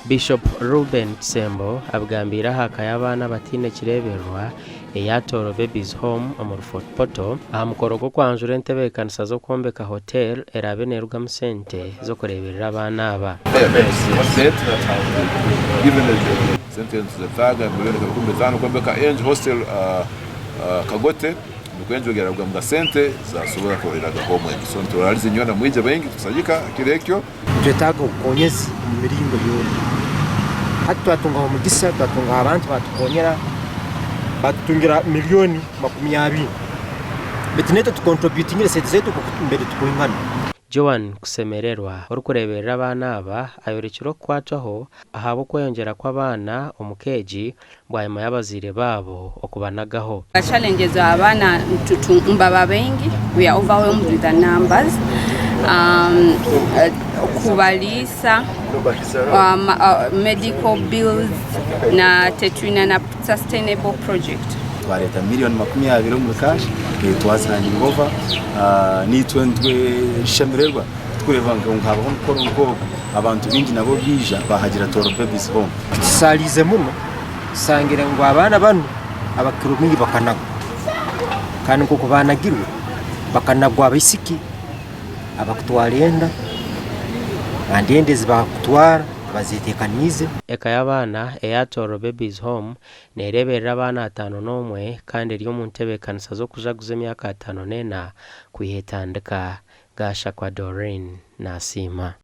Bishop Ruben Sembo abgambira haka abaana batine kireberwa eyatooro babies home omurfort poto amukoro gwo kwanjura entebe kanisa zo kwombeka hotel erabe neruga musente zo kureberera abaana aba sentence zetaga milioni 15 kwombeka enje hostel kagote mukwenjogera bwa mga sente za sobora koreraga homwe so ntoralize nyona mwije bengi tusajika kirekyo twetaga ukonyezi mu miringo yose hatu atunga omugisa twatunga abantu batukonyera batutungira milioni 20 betineto tukontributingire sente zetu mbere tukuingana Joan kusemererwa orukureberera abaana aba ayorekiro kwatwaho ahabo kweyongera kw'abaana omukeji bwayima y'abazire babo okubanagaho. Challenges abaana tutumba bengi, we are overwhelmed with the numbers. Kubalisa medical bills na tetwina na sustainable project. Twareta milioni 20 mu cash twazanye ngova nitwendwe shemererwa twureva ngo habaho mukoro abantu bingi nabo bija bahagira toro babies home salize muno sangira ngo abana bano abakiro mingi bakanagwa kandi ko kubanagirwe bakanagwa abisiki abakutwalenda andendezi bakutwara bazitekanize eka y'abaana eyatooro babies home nereberera abaana 5 kandi ryo mu ntebe kanisa zo kujaguza emyaka 5 nena kuyihetandika gasha kwa Doreen Nasima.